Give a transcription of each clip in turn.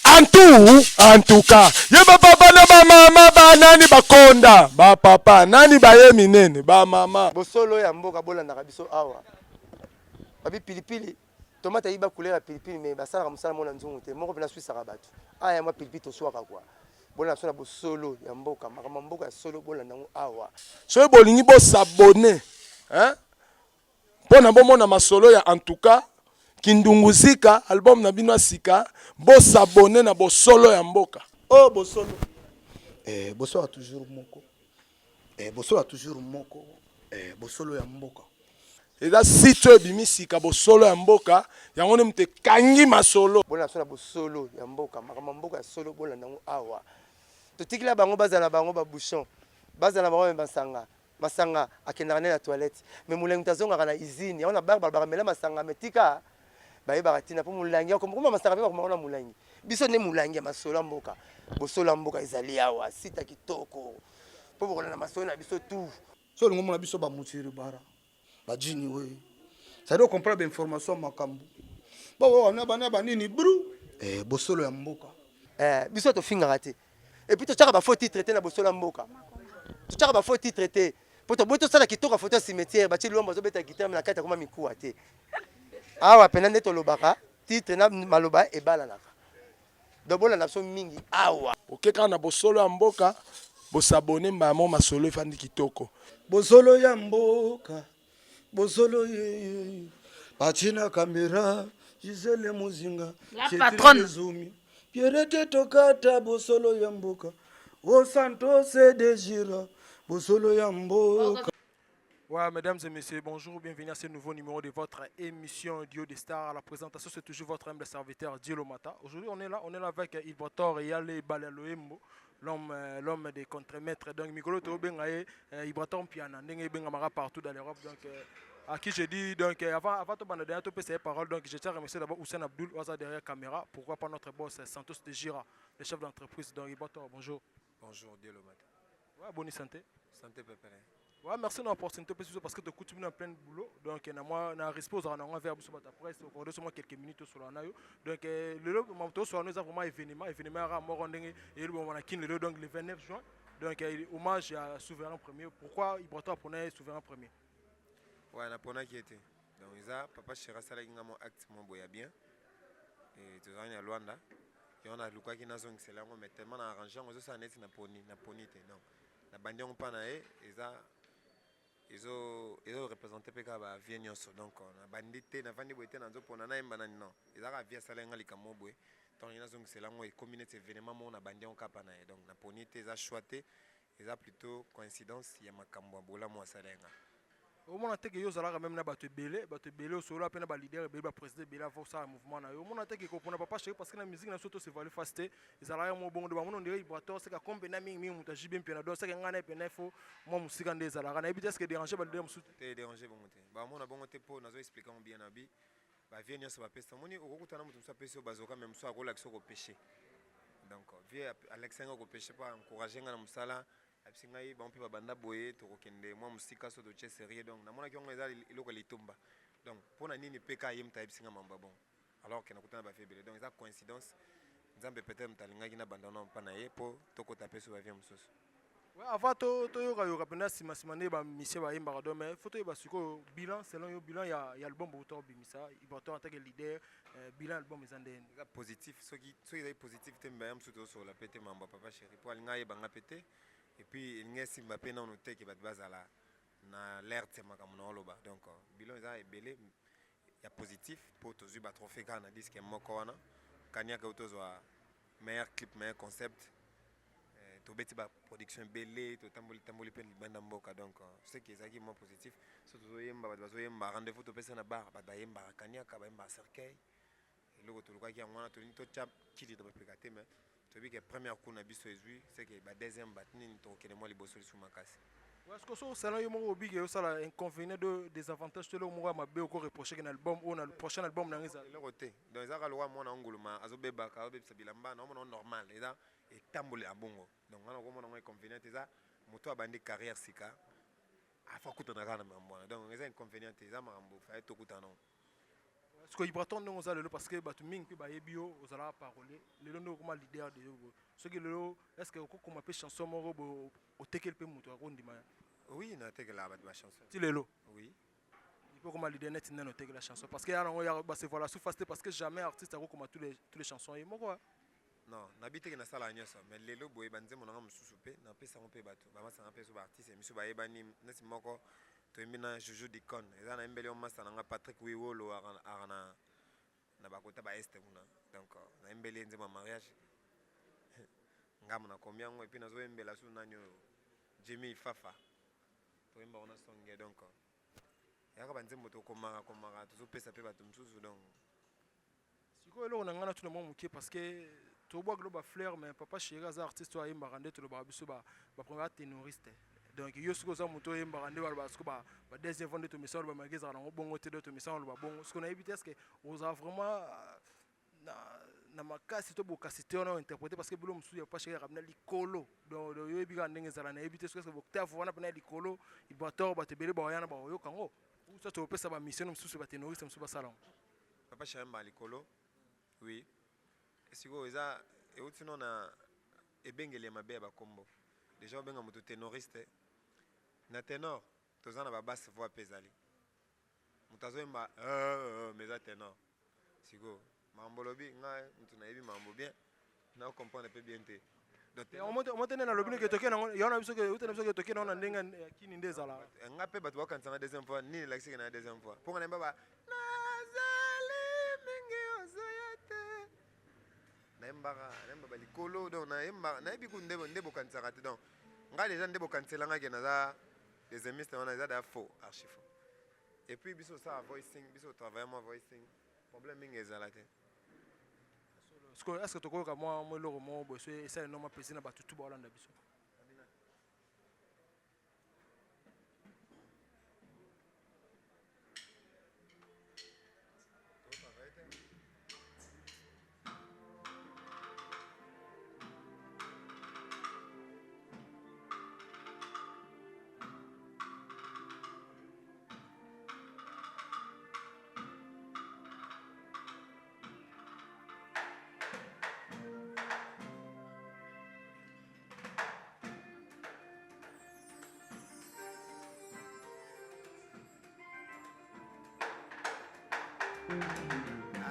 En tout cas, ye ba papa na ba mama ba nani ba konda, ba papa nani ba ye minene, ba mama. Bosolo ya mboka bolanda biso awa. Babi pilipili, tomate yiba couleur ya pilipili mais basala musala mona nzungu te, moko bina swisa rabatu. Aya moi pilipili to swaka quoi. Bolanda sona bosolo ya mboka, makama mboka ya solo bolanda ngo awa. So bolingi bo s'abonner, hein? Pona bomona masolo ya en tout cas Kindunguzika album na bino sika bo s'abonner na bosolo ya mboka. Oh bosolo. Bosolo a toujours moko. Bosolo a toujours moko. Bosolo ya mboka. Eza site bimisika bosolo ya mboka yango ne mte kangi masolo. Bolanda sona bosolo ya mboka, makama mboka ya solo bolanda ngo awa. Totikila bango bazala bango ba bouchon. Bazala bango masanga. Masanga akendaka na toilette. Mais mulengi tazonga na usine. On a barba mela masanga metika. Baye baratina po mulangi ko masanga pe ko na mulangi. Biso ne mulangi masolo mboka. Bosolo mboka ezali awa sita kitoko. Po bokona na masolo na biso tout. So lingo mona biso ba mutiri bara. Ba jini we. Ça doit comprendre information makambu. Bo na ba nini bru. Bosolo ya mboka. Biso to finga raté. Et puis to tshaka ba faux titre traité na bosolo mboka. To tshaka ba faux titre traité. Po to boto sala kitoko photo cimetière ba ti lomba zo beta guitare na kata koma mikuwa te. Awa pena nde tolobaka titre na maloba ebala naka. Dobola na so mingi awa. Okeka na bosolo ya mboka bo s'abonner mbamo masolo efandi kitoko. Bosolo ya mboka. Bosolo ye. Patina kamera. Gisele Muzinga. La patronne. Pierrette Tokata bosolo ya mboka. O Santos de Gira. Bosolo ya mboka. Ouais, mesdames et messieurs, bonjour, bienvenue à ce nouveau numéro de votre émission Duo des Stars. À la présentation, c'est toujours votre humble serviteur Dieu Lomata. Aujourd'hui, on est là avec Ibrator et Yale Balaloembo, l'homme des contre-maîtres. Donc, Mikolo Tobengaye, Ibrator Piana, Nenge Bengamara partout dans l'Europe. Donc, à qui je dis, donc, avant de donner ces paroles, donc, je tiens à remercier d'abord Hussein Abdul, Oza derrière caméra. Pourquoi pas notre boss Santos de Gira, le chef d'entreprise. Donc, Ibrator, bonjour. Bonjour, Dieu Lomata. Ouais, bonne santé. Santé, pépère. Ouais, merci de l'opportunité parce que tu es en plein boulot. Donc, moi, je respose à un verbe sur ta presse. Encore seulement quelques minutes sur la naïo. Donc, le moment où nous avons vraiment événement à Morandeng et donc le 29 juin. Donc, hommage à Souverain Premier. Pourquoi il doit prendre Souverain Premier? Ouais, la pona qui était. Donc, ça, papa Chira Salagina mon acte mon boya bien. Et tu as Luanda. Et on a le quoi qui n'a pas excellent, mais tellement arrangé, on a net na poni non. La bande on pas naé et ça ils ont représenté PK ba Viennoso donc na bandité na vandi boité na nzo pona na imba non. Ils a via salenga likamobwe. Donc il y a donc c'est là où communauté événement mon na bande on kapa naé donc na ponité ils a choité ils a plutôt coïncidence il y a makambo bola mo salenga. Au moment où ils ont même battu belé au solo à peine leader belé président belé avant ça mouvement na au moment où ils comprennent pas chéri parce que la musique na surtout c'est valé fasté ils allaient mo bon de on dirait Ibrator c'est comme pena mingi mutaji bien pena do c'est que ngana pena faut moi musique en des allara na ebité est-ce que déranger ba leader musu te déranger bon te ba mon na bon te po nazo expliquer on bien abi ba vient ça va pesa moni okokutana mutu sa pesa bazoka même so akola kiso ko péché donc vie Alexandre ko péché pas encourager ngana musala absingai ba mpe ba banda boye to kokende moi musika so to che sérieux donc na mona ki on eza iloko litumba donc pona nini peka yemta absinga mamba bon alors que na kutana ba febele donc ça coïncidence nzambe peut-être mtalinga ki na banda non pa na ye po to ko taper so ba vie mususu. Ouais, avant to yoka pena simane ba mission ba yemba do mais photo ba siko bilan selon yo bilan ya album boto bimisa Ibrator en tant que leader bilan album ezande positif so il est positif tembe yam surtout sur la pété mamba papa chéri pour alinga ye banga pété. Et puis il y a simba pe na noté qui va bazala na l'alerte makamona oloba donc bilan ça est belé il y a positif pour to zuba trophée kana disque moko wana kanya ka utozwa meilleur clip meilleur concept to beti ba production belé to tamboli pe banda mboka donc c'est que ça qui est positif surtout yemba ba zo yemba rendez-vous to pesa na bar ba yemba kanya ka ba yemba cercueil et logo to lokwa ki ngwana to ni to chap kili to ba pekate mais celui qui est première coup na biso ezui c'est que ba deuxième batni to kene mo liboso sur makasi. Est-ce que ça selon yo mo obi que ça la inconvénient de désavantage to le mo ma be ko reprocher un album ou na le prochain album na ngisa le côté donc ça ka lwa mo na nguluma azobeba ka obebisa bilamba na mo normal eza et tambole abongo donc on a ko mo na inconvénient eza moto abandi carrière sika afa kutana kana mambo donc eza inconvénient eza mambo fa to kutana. Parce que Ibraton non oza lelo parce que batu mingi pe ba yebio ozala parler lelo no comme leader de yo. Ce que lelo est-ce que ko comme pe chanson moko bo otekel pe muto akondima. Oui, na teke la ba chanson. Ti lelo. Oui. Il peut comme leader net non otekel la chanson parce que ya non ya ba se voilà sous faste parce que jamais artiste ako comme tous les chansons et moko. Non, nabite ke na sala nyoso mais lelo boye banze monanga mususu pe na pesa ngo pe bato. Ba masanga pe so ba artiste et misu ba yebani neti moko toyembina Jojo Dicon eza na mbele omasa nanga Patrick Wiwolo arana na bakota ba este kuna donc na mbele nzema mariage ngamu na combien ngo et puis nazo mbela su nanyo Jimmy Fafa toyemba ona songe donc yaka banzembo to komara tozo pesa pe bato msusu donc siko elo na ngana tout le monde mukie parce que to bois globa fleur mais papa chéri az artiste to ayemba rande to ba biso ba premier ténoriste. Donc yo siko za moto yemba rande ba siko ba deuxième fois de to mission ba mageza na bongo te de to mission ba bongo ce qu'on a évité est-ce que on a vraiment na makasi to bokasité on a interprété parce que bilo msu ya pas chéri ramena likolo donc yo ebiga ndenge zala na évité ce que bokta fo wana pena likolo ibator ba te bele ba yana ba yo kango ou ça to pesa ba mission msu ba ténoriste msu ba salon papa chéri mba likolo oui siko eza e utino na ebengele mabe ba kombo déjà benga moto ténoriste na ténor tozana ba basse voix pesali mutazo mba mais za ténor siko mambo lobi nga mutu na yebi mambo bien na comprendre pe bien te donc on monte na lobi que toke na yona biso que utena biso que toke na ndenga kini ndezala nga pe bato bakanisa na deuxième fois ni la kiseke na deuxième fois pour na baba nazali mingi ozoyate na mbaba likolo donc na yemba na yebi ku ndebo kanisa kati donc nga déjà ndebo kansela nga ke na des émissions wana eza da faux archi faux et puis biso ça voicing biso travailler moi voicing problème mingi ezala te est-ce que tokoyoka mwa eloko mo boye so esala no mapesi na bato tu baolanda biso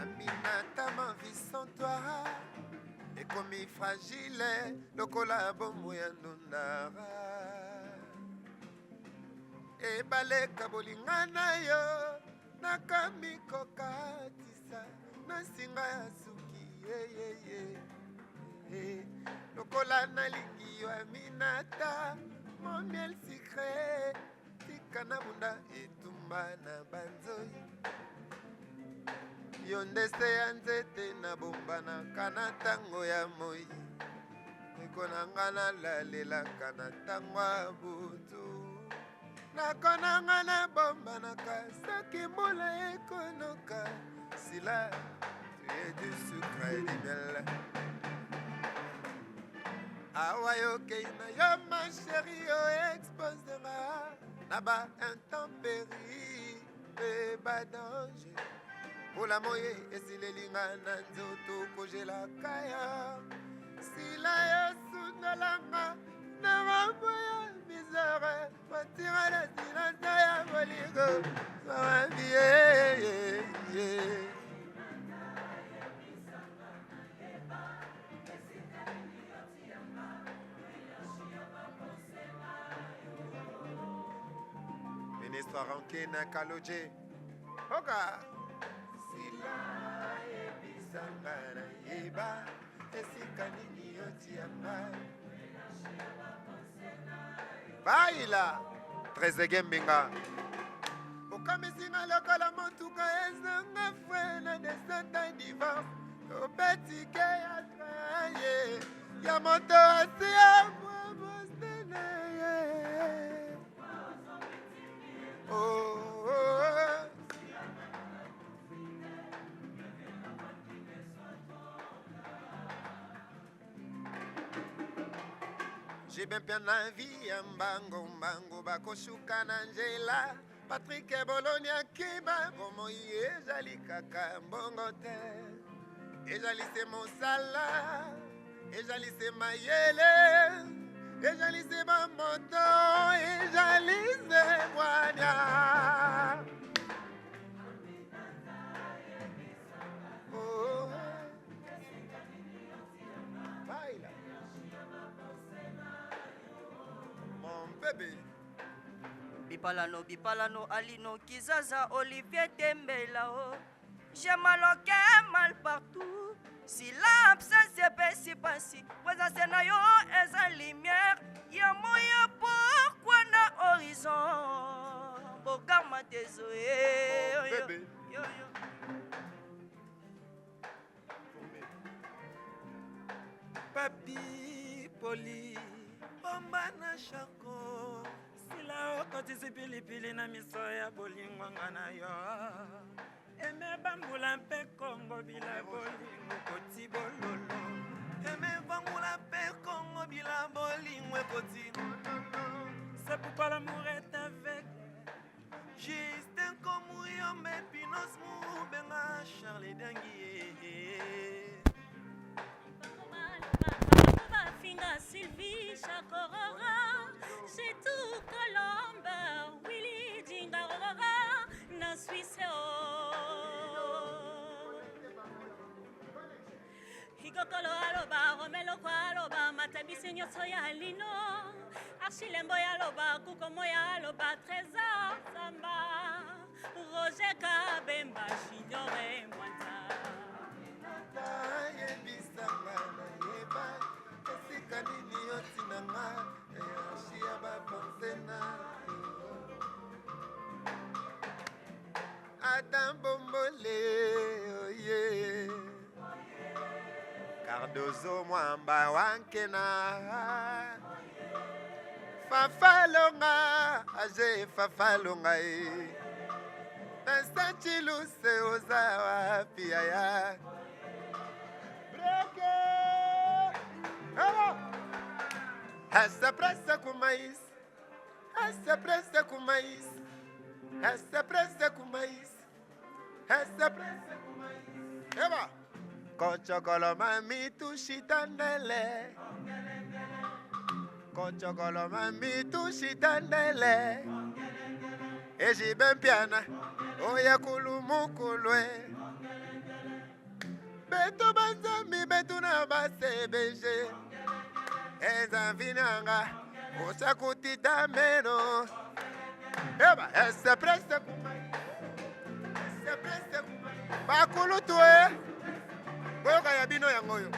Aminata, ma vie sans toi est comme fragile, le collabo ya ndundara. E baleka bolingana yo, nakamiko katisa, nasinga ya suki, lokola nalingi yo Aminata, mon miel secret, tikana bunda etumba na banzoi. Yo ndese ya nzete na bomba na kana tango ya moi ekona nga nalalelaka na tango ya butu nakona nga na bomba na kasaki mbula ekonoka sila tuye du sucre du miel awa yokei na yo ma chéri yo exposera na ba intempérie pe ba danger Ola moye esilelinga na nzoto kojelaka ya sila yo sundalanga na maboya bizarre matira na silence ya bolingo samabie ministre ranke na kaloje oka Sangara yeba esika nini yotianga baila Trezege Mbinga okamisinga lokola motuka ezanga frene de santa divorce obetike ya traye ya moto asi ya mwabostene J'ai bien la vie en bango bango bakoshuka na njela Patrick Bolonia Kiba bomoi ezali kaka mbongo te ezali se mosala ezali se mayele ezali se bamoto ezali se bwana oh baila mon bébé Bipalano, Alino, Kizaza, Olivier Tembela, oh. J'ai mal au cœur, mal partout. Si l'absence est passé, passé, vous avez nayo, et sa lumière, y'a moyen pourquoi na horizon. Bokama désolé, bébé. Yo. Papi, poli, bombana shako. Sila okotisi pilipili na miso ya bolingo nga na yo eme bambula mpe kongo bila bolingo koti bololo eme bambula mpe kongo bila bolingo koti bololo c'est pourquoi l'amour est avec Justin comme yo me pinos mu benga Charlie Dengue Finga Sylvie Chakorora, c'est tout Colombe, Willy Dingarora, na Suisse Higokolo aloba, Romelo kwa aloba, Matabisi nyoso ya lino, Archilembo ya aloba, Kukomo ya aloba, Trésor Samba, Roger Kabemba, Chignore Mwanta. Kanini yotinanga shia baponsena atambombole oye Cardozo mwamba wankena fafalonga aje fafalonga Nasanchiluse ozawa pia ya Essa pressa com mais, essa pressa com mais, essa pressa com mais, essa pressa com mais. Eba, kochokolo mami tushitandele, kochokolo mami tushitandele, eji bempiana, oya kulumukulwe, betu banzami betu na basebeje. Eza vinanga, osa kutita meno. Eba, essa presta kumai, essa presta kumai. Bakulu tuwe, boyo kaya bino yangoyo.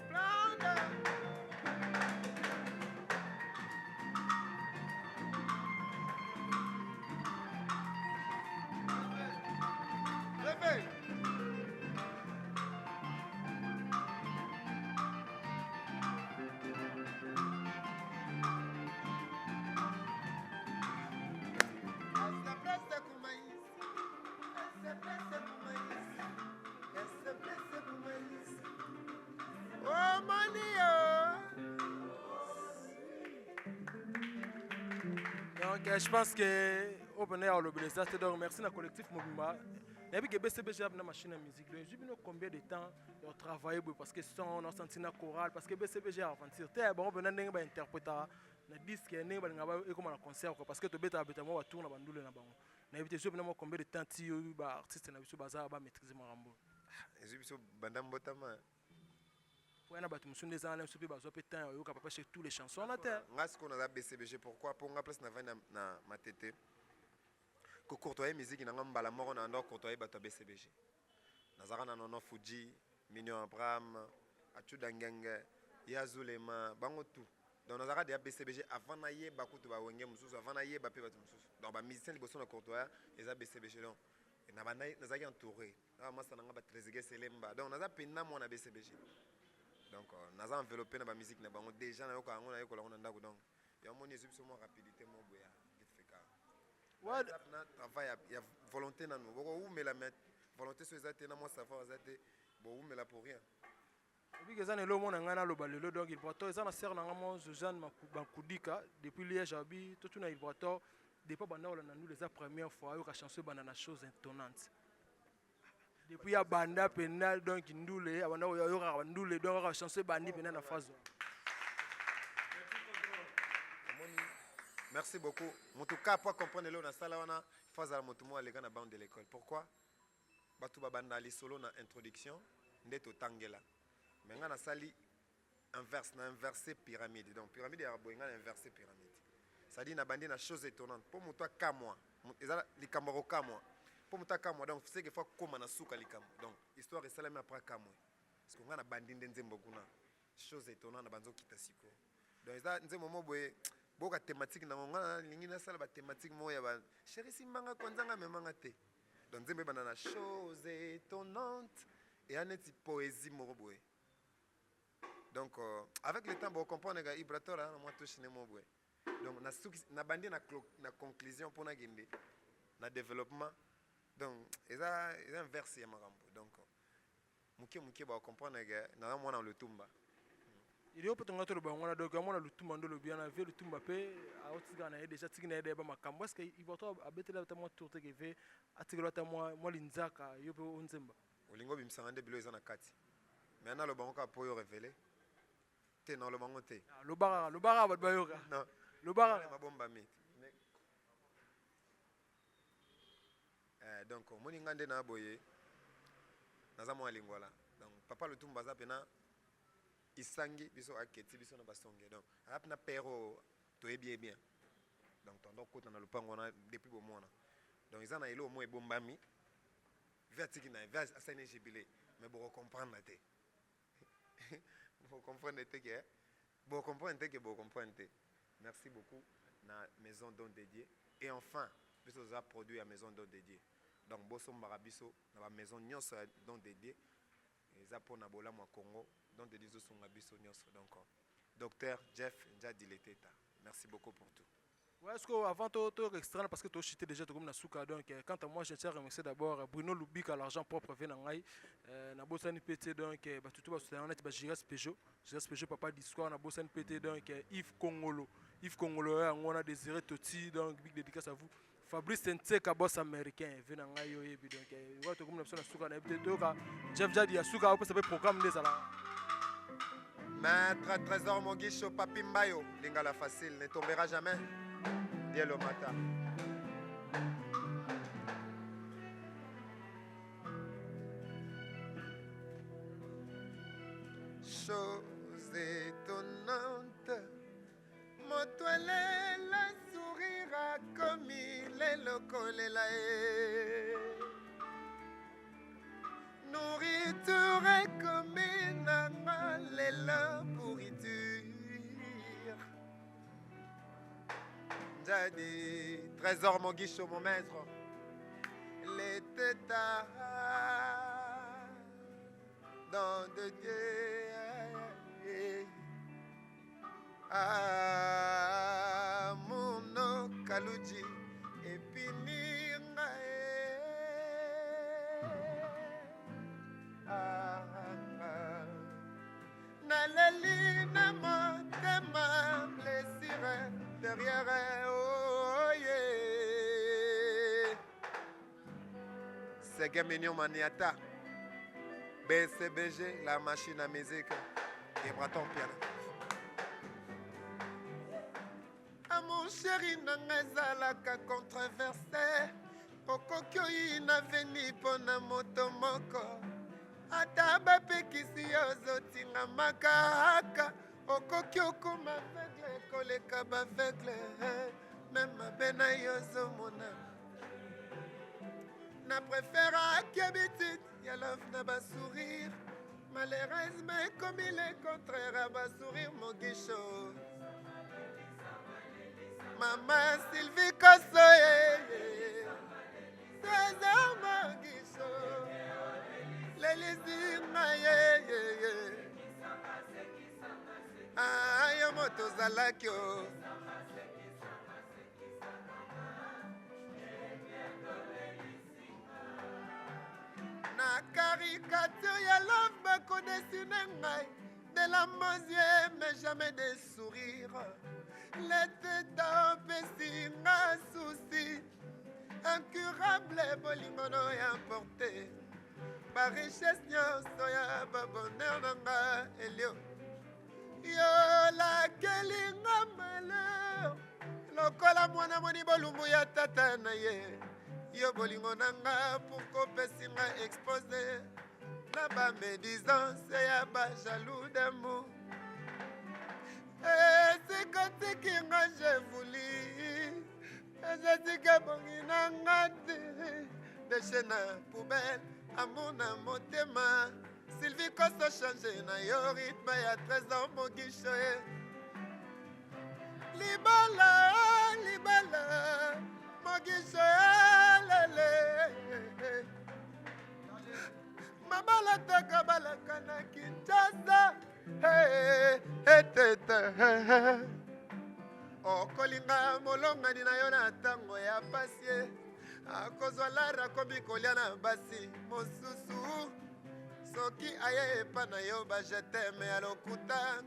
Splendor. Leve. Donc, je pense que Open Air le Blessé, donc merci au collectif Mobimba. Et puis que BCBG a une machine à musique. Donc, je sais combien de temps ils ont travaillé parce que son on a senti la chorale parce que BCBG a avancé. T'es bon, on a interprété na disque et n'importe quoi comme un concert parce que tu bêta bêta moi tourne na bandule na bango. Na éviter je sais combien de temps tu ba artiste na biso bazar ba maîtriser marambo. Je biso bandambotama. Pour un abattu monsieur des années super bazo pétain yo capable chercher toutes les chansons na terre. Ngas qu'on a BCBG pourquoi pour nga place na va na matete. Ko courtoyer musique na ngamba la mort na ndoko courtoyer bato BCBG. Nazara na nono Fuji, Mignon Abraham, Achudangenge, Yazulema, bango tout. Donc nazara de BCBG avant na ye bakutu ba wenge mususu avant na ye ba pe bato mususu. Donc ba musicien liboso na courtoyer les BCBG donc. Et na bana nazaki entouré. Na masa na ngaba Trezeguet Selemba. Donc naza pena mo na BCBG. Donc naza enveloppé na ba musique na bango déjà na yoko ngo na yoko la ngona ndako donc. Ya moni esubiso mo rapidité mo boya. Ouais, na travail il y a volonté na nous. Boko ou mais la mettre volonté sur ezate na moi savoir ezate bon ou mais là pour rien. Oui, que ça n'est le monde en Ghana, le balelo, donc il porte, ils en a serre dans un monde, Jeanne Bankoudika, depuis l'IA Jabi, tout le monde il porte, depuis que nous les première fois, il a chanceux dans chose étonnante. Depuis à Banda Penal, donc il nous les, avant il y aura nous donc il a chanceux bandi Penal la phase. Merci beaucoup. En tout cas, pour comprendre le na sala wana phase à motumo les gars na bande de l'école. Pourquoi? Batu babanda li solo na introduction ndeto tangela. Mais nga na sali inversé pyramide. Donc pyramide ya boinga inversé pyramide. Ça dit na bandi na chose étonnante. Pour muto ka moi, ezala likambaro ka moi. Pour muto ka moi donc c'est que faut comme na suka likam. Donc histoire est salama après ka moi. Parce que nga na bandi ndenzembo kuna. Chose étonnante na banzo kitasiko. Donc ça nzembo mo boye boka thématique na ngana lingi na sala ba thématique mo ya ba chéri simbanga konzanga memanga te. Donc nzembe bana na chose étonnante et aneti poésie mo boye. Donc avec le temps vous comprenez que Ibrator hein moi touche ne mo boye. Donc na bandi na conclusion pour na gende na développement. Donc eza inverse ya makambo. Donc muke ba comprendre que na mwana le tumba. Il y a peut-être un bango donc moi le tout mando le bien avec le tout mbappé a otiga na déjà tigina ede ba makambo est-ce que il va toi abetela ta moi tourte que fait atigela ta moi linzaka yope onzemba olingo bimsangande bilo eza na kati mais na le bango ka po yo révéler te non le bango te le bara ba bayoka non le bara ma bomba mit donc moni ngande na boye naza mo alingwala donc papa le tumba za pena isangi biso aketi biso na basonge donc apna pero to bien donc tondo kota na lupango na depuis bo mona donc ils en a elo mo ebombami vertiki na vers asane jibile mais bon comprendre te vous comprenez que bon comprendre merci beaucoup na maison don dédiée et enfin biso za produit à maison don dédiée donc boso marabiso na ba maison nyonso don dédiée eza pona bola mo Congo donc de dizo songa biso nyonso donc docteur Jeff Njadileteta merci beaucoup pour tout. Ouais, est-ce que avant tout extraire parce que tu as déjà comme na souka donc quant à moi je tiens à remercier d'abord Bruno Lubika l'argent propre vient ngai na bosani PT donc ba tout ba net ba Giras Peugeot papa d'histoire na bosani PT donc Yves Congolo on a désiré Toti donc big dédicace à vous. Fabrice Nteka boss américain vient ngai yo yebi donc wa to comme na souka na peut donc Jeff Jadi ya souka pour ce programme des ala. Maître Trésor Mogisho Papimbayo lingala facile ne tombera jamais. Dielo Mata. Chose étonnante, motoile la sourire comme il est le kolela. Nourriture comme la pourriture. Jadi, Trésor Mogisho, mon maître. Les tétards dans de Dieu. Ah, mon Kaluji. Et puis, Naleli na motema blessure derrière oh yeah. C'est Gamignon Maniata BCBG la machine à musique et Braton piano. À mon chéri nangazalaka controversé okokyo ina veni pona moto moko. Ata bapekisi ozotinga makaka okoki okoma aveugle koleka baveugle même mabe na yo ozomona na préfère akiabitite ya love na basourire malheureusement ekomi le contraire ya basourire Mogisho mama Sylvie Kosoye Trésor Mogisho Lelizima ayo moto zalakyo na Na caricature ya love bakodesine ngai de la mosier mais jamais de sourire. Les têtes empêchent nga souci incurable bolingono ya porté. Ba richesse nyonso ya ba bonheur nanga elio. Yo la kelinga malheur. Lokola mwana moni bolumbu ya tata na ye. Yo bolingo nanga pour kopesi nga exposé. Na ba médisance ya ba jaloux d'amour. Et c'est quand que nga j'ai voulu. Et c'est que bongi nanga déchet na poubelle. Amour na motema. Sylvie Koso change na yo rythme ya 13 ans mon guichet. Libala, libala, mon guichet lele. Mabala taka balaka na Kinshasa. Hey, etete. Okolinga molongani na yo na tango ya pasie. Akozwa lara komi kolia na basi mosusu. Soki aye epa na yo ba je t'aime ya lokuta.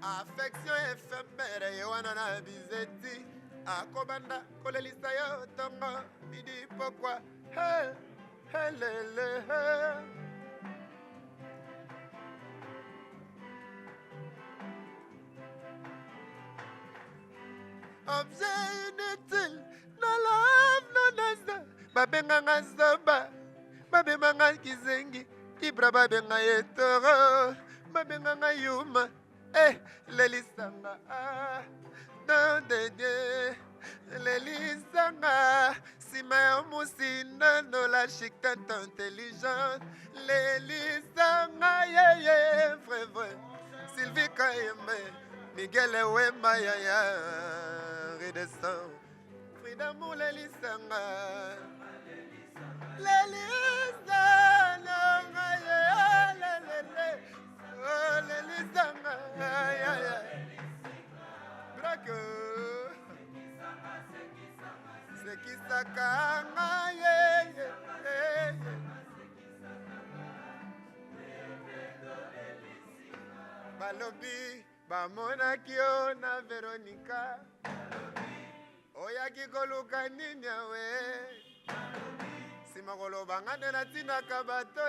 Affection éphémère yo wana na bizeti. Akobanda kolelisa yo tongo midi pokwa. Hey, hey, lele, hey. Objet inutile, no love, no nasa. Babenganga soba, babenganga kizengi. Ibra babenga yetoro, babenganga yuma. Lelisanga, non de Dieu. Lelisanga, si ma musina no la chic tant intelligente. Lelisanga, yeah, vrai, vrai. Sylvie Kayembe, Miguel Wemba, ya, redescend. Frida Mou, Lelisanga. Lelisanga, oh, Lelisanga, Braque. C'est qui s'akanga, Balobi, bamonaki yo na Veronica. Oyaki koluka nini awe. Simakolo bangane na tina kabato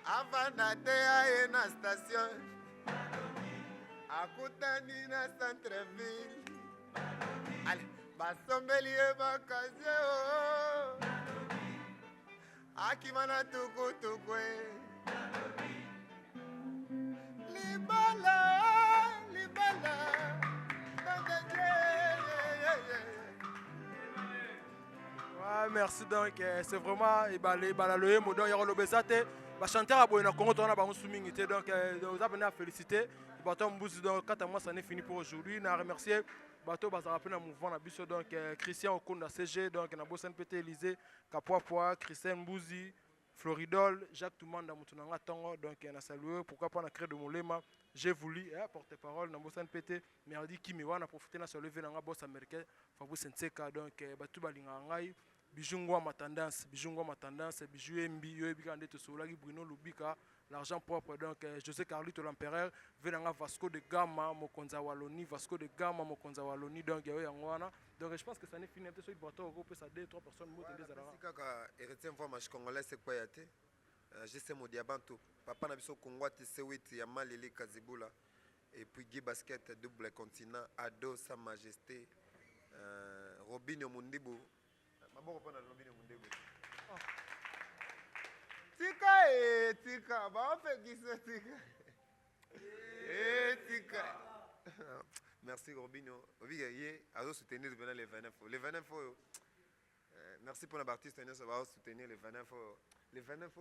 Avana te aye na station Akutani na centre-ville Ale, basombeli e bakaze Akimana tukutukwe Libala, libala Ouais, merci donc c'est vraiment les balaloye modon yaro lobesate ba chanteur a boyena Congo tona ba musumingité donc vous avez à féliciter bato mbuzi donc quand moi ça n'est fini pour aujourd'hui na remercier bato ba rappelé na mouvement na biso donc Christian Okunda CG donc na Bossen PT Élysée Kapoa Christian Mbuzi Floridol Jacques Toumanda mutunanga tongo donc na saluer pourquoi pas na créer de Molema j'ai voulu porter parole na Bossen PT merdi kimi wana profiter na se lever na boss américain Fabrice Nseka donc bato balinga ngai Bijou ma tendance, bijou MB, Bruno Lubika, l'argent propre, donc José Carlito l'empereur, Venanga Vasco de Gama, Mokonza Waloni, Vasco de Gama, Mokonza Waloni, donc donc je pense que ça n'est fini, peut-être que ça groupe ça 2-3 personnes moto des alors. Kaka héritier mvoma congolais c'est quoi yaté? Je sais mon diabanto, papa na biso Congo te sewiti ya Malili Kazibula et puis Guy Basket double continent ado sa majesté Robinho Mundibu. Tika, bah on fait qui ça tika. Tika. Merci Robinho. À soutenir les 29. Les 29 merci pour l'artiste ça va soutenir les 29. Les 29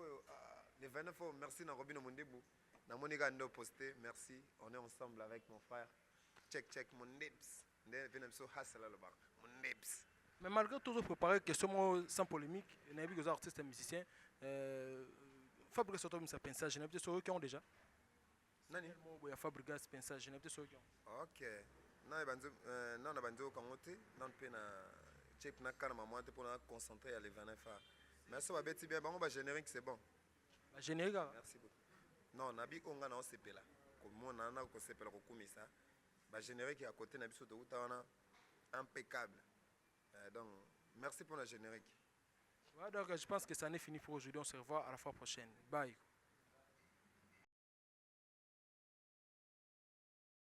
merci na Robinho Mundebu. Na Monica ndo posté, merci. On est ensemble avec mon frère. Check mon nips. Venez so hasala le bar. Mon nips. Mais malgré tout, vous préparez question sans polémique, il y a des artistes et musiciens. Fabrice Soto Misa Pensa, je n'ai pas dit qui ont déjà. Nani? Il y a Fabrice Pensa, je n'ai pas dit qui ont. Ok. Non, on a banjo kamote, non pe na chip na kana mamoite pour na concentrer à les 29 ans. Merci, Babeti bien. Bango, générique, c'est bon. Générique. Merci beaucoup. Non, Nabi Konga na osepela. Comme on a ko sepela ko kumisa. Ba générique à côté na biso to utawana impeccable. Donc merci pour la générique. Ouais, donc je pense que ça en est fini pour aujourd'hui. On se revoit à la fois prochaine. Bye.